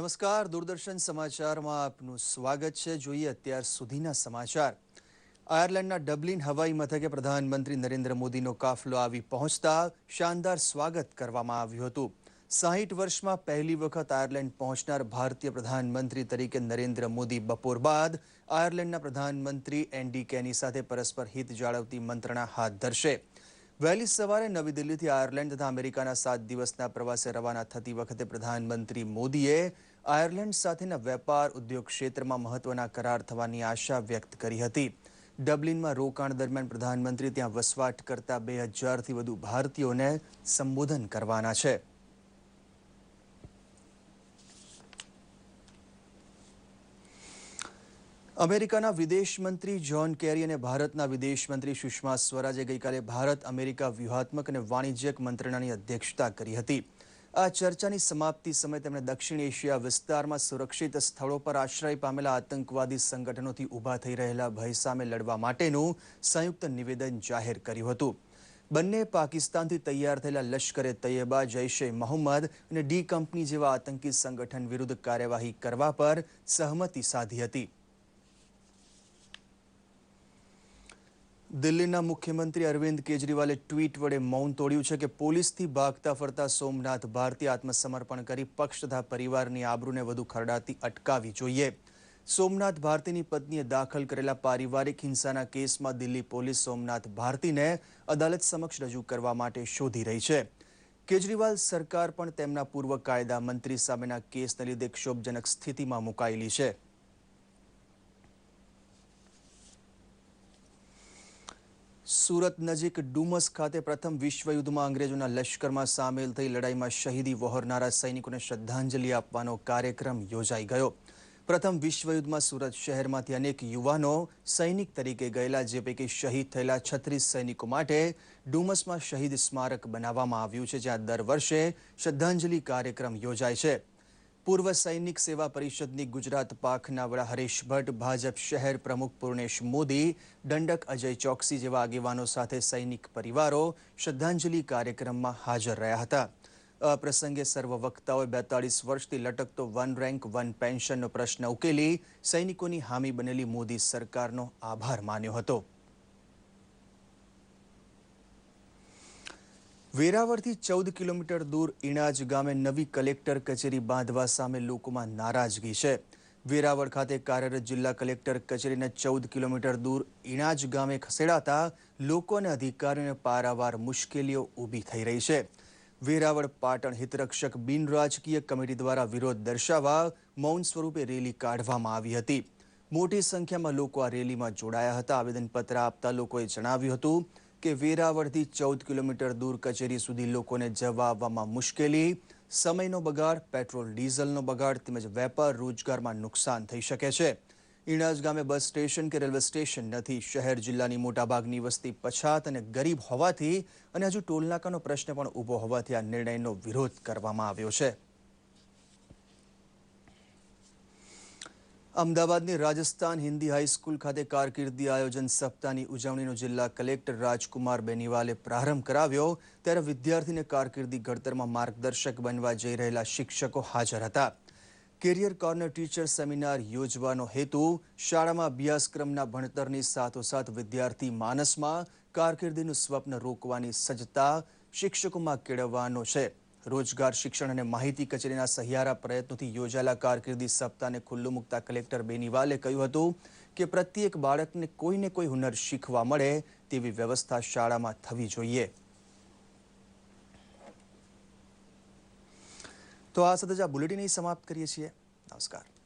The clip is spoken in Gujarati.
નમસ્કાર, દૂરદર્શન સમાચારમાં આપનું સ્વાગત છે. જોઈએ અત્યાર સુધીના સમાચાર. આયર્લેન્ડના ડબલિન હવાઈ મથકે પ્રધાનમંત્રી નરેન્દ્ર મોદીનો કાફલો આવી પહોંચતા શાનદાર સ્વાગત કરવામાં આવ્યું હતું. 60 વર્ષમાં પહેલી વખત આયર્લેન્ડ પહોંચનાર ભારતીય પ્રધાનમંત્રી તરીકે નરેન્દ્ર મોદી બપોર બાદ આયર્લેન્ડના પ્રધાનમંત્રી એન્ડી કેની સાથે પરસ્પર હિત જાળવતી મંત્રણા હાથ ધરશે. વહેલી સવારે નવી દિલ્હીથી આયર્લેન્ડ તથા અમેરિકાના 7 દિવસના પ્રવાસે રવાના થતી વખતે પ્રધાનમંત્રી મોદીએ આયર્લેન્ડ સાથેના વેપાર ઉદ્યોગ ક્ષેત્રમાં મહત્વના કરાર થવાની આશા વ્યક્ત કરી હતી. ડબલિનમાં રોકાણ દરમિયાન પ્રધાનમંત્રી ત્યાં વસવાટ કરતા 2000થી વધુ ભારતીયોને સંબોધન કરવાના છે. અમેરિકાના વિદેશ મંત્રી જ્હોન કેરી અને ભારતના વિદેશ મંત્રી સુષ્મા સ્વરાજે ગઈકાલે ભારત અમેરિકા વ્યૂહાત્મક અને વાણિજ્યક મંત્રણાની અધ્યક્ષતા કરી હતી. આ ચર્ચાની સમાપ્તિ સમયે તેમણે દક્ષિણ એશિયા વિસ્તારમાં સુરક્ષિત સ્થળો પર આશ્રય પામેલા આતંકવાદી સંગઠનોથી ઊભા થઈ રહેલા ભય સામે લડવા માટેનું સંયુક્ત નિવેદન જાહેર કર્યું હતું. બંને પાકિસ્તાનથી તૈયાર થયેલા લશ્કરે તૈયબા, જૈશ-એ મોહમ્મદ અને ડી કંપની જેવા આતંકી સંગઠન વિરુદ્ધ કાર્યવાહી કરવા પર સહમતિ સાધી હતી. દિલ્હીના મુખ્યમંત્રી અરવિંદ કેજરીવાલે ટ્વીટ વડે મૌન તોડ્યું છે કે પોલીસથી ભાગતા ફરતા સોમનાથ ભારતી આત્મસમર્પણ કરી પક્ષ તથા પરિવારની આબરૂને વધુ ખરડાતી અટકાવવી જોઈએ. સોમનાથ ભારતીની પત્નીએ દાખલ કરેલા પારિવારિક હિંસાના કેસમાં દિલ્હી પોલીસ સોમનાથ ભારતીને અદાલત સમક્ષ રજૂ કરવા માટે શોધી રહી છે. કેજરીવાલ સરકાર પણ તેમના પૂર્વ કાયદા મંત્રી સામેના કેસને લીધે ક્ષોભજનક સ્થિતિમાં મુકાયેલી છે. સુરત નજીક ડુમસ ખાતે પ્રથમ વિશ્વયુદ્ધમાં અંગ્રેજોના લશ્કરમાં સામેલ થઈ લડાઈમાં શહીદી વહોરનારા સૈનિકોને શ્રદ્ધાંજલિ આપવાનો કાર્યક્રમ યોજાઈ ગયો. પ્રથમ વિશ્વયુદ્ધમાં સુરત શહેરમાંથી અનેક યુવાનો સૈનિક તરીકે ગયેલા, જે પૈકી શહીદ થયેલા 36 સૈનિકો માટે ડુમસમાં શહીદ સ્મારક બનાવવામાં આવ્યું છે, જ્યાં દર વર્ષે શ્રદ્ધાંજલિ કાર્યક્રમ યોજાય છે. પૂર્વ સૈનિક સેવા પરિષદની ગુજરાત પાંખના વડા હરીશ ભટ્ટ, ભાજપ શહેર પ્રમુખ પૂર્ણેશ મોદી, દંડક અજય ચોકસી જેવા આગેવાનો સાથે સૈનિક પરિવારો શ્રદ્ધાંજલિ કાર્યક્રમમાં હાજર રહ્યા હતા. આ પ્રસંગે સર્વ વક્તાઓએ 42 વર્ષથી લટકતો વન રેન્ક વન પેન્શનનો પ્રશ્ન ઉકેલી સૈનિકોની હામી બનેલી મોદી સરકારનો આભાર માન્યો હતો. વેરાવળથી 14 કિલોમીટર દૂર ઇણાજ ગામે નવી કલેક્ટર કચેરી બાંધવા સામે લોકોમાં નારાજગી છે. વેરાવળ ખાતે કાર્યરત જિલ્લા કલેક્ટર કચેરીને 14 કિલોમીટર દૂર ઇણાજ ગામે ખસેડાતા લોકો અને અધિકારીઓને પારાવાર મુશ્કેલીઓ ઊભી થઈ રહી છે. વેરાવળ પાટણ હિતરક્ષક બિન રાજકીય કમિટી દ્વારા વિરોધ દર્શાવવા મૌન સ્વરૂપે રેલી કાઢવામાં આવી હતી. મોટી સંખ્યામાં લોકો આ રેલીમાં જોડાયા હતા. આવેદનપત્ર આપતા લોકોએ જણાવ્યું હતું કે વેરાવળથી 14 કિલોમીટર દૂર કચેરી સુધી લોકોને જવા આવવામાં મુશ્કેલી, સમયનો બગાડ, પેટ્રોલ ડીઝલનો બગાડ તેમજ વેપાર રોજગારમાં નુકસાન થઈ શકે છે. ઇણાજ ગામે બસ સ્ટેશન કે રેલવે સ્ટેશન નથી. શહેર જિલ્લાની મોટાભાગની વસ્તી પછાત અને ગરીબ હોવાથી અને હજુ ટોલનાકાનો પ્રશ્ન પણ ઊભો હોવાથી આ નિર્ણયનો વિરોધ કરવામાં આવ્યો છે. અમદાવાદની રાજસ્થાન હિન્દી હાઈસ્કૂલ ખાતે કારકિર્દી આયોજન સપ્તાહની ઉજવણીનો જિલ્લા કલેક્ટર રાજકુમાર બેનીવાલે પ્રારંભ કરાવ્યો, ત્યારે વિદ્યાર્થીને કારકિર્દી ઘડતરમાં માર્ગદર્શક બનવા જઈ રહેલા શિક્ષકો હાજર હતા. કેરિયર કોર્નર ટીચર સેમિનાર યોજવાનો હેતુ શાળામાં અભ્યાસક્રમના ભણતરની સાથોસાથ વિદ્યાર્થી માનસમાં કારકિર્દીનું સ્વપ્ન રોકવાની સજ્જતા શિક્ષકોમાં કેળવવાનો છે. રોજગાર શિક્ષણ અને માહિતી કચેરીના સહિયારા પ્રયત્નોથી યોજાયેલા કારકિર્દી સપ્તાહને ખુલ્લું મૂકતા કલેક્ટર બેનીવાલે કહ્યું હતું કે પ્રત્યેક બાળકને કોઈને કોઈ હુનર શીખવા મળે તેવી વ્યવસ્થા શાળામાં થવી જોઈએ. તો આ સાથે જ આ બુલેટિન સમાપ્ત કરીએ છીએ. નમસ્કાર.